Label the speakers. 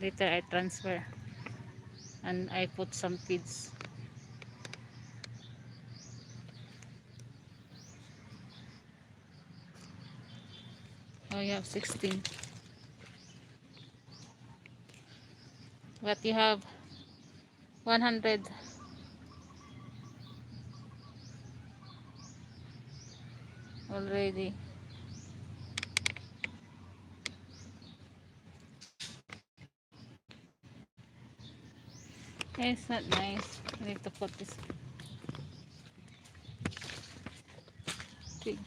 Speaker 1: Later I transfer and I put some feeds. Oh, you have 16. But you have 100 already. Yeah, it's not nice. I need to put this pig.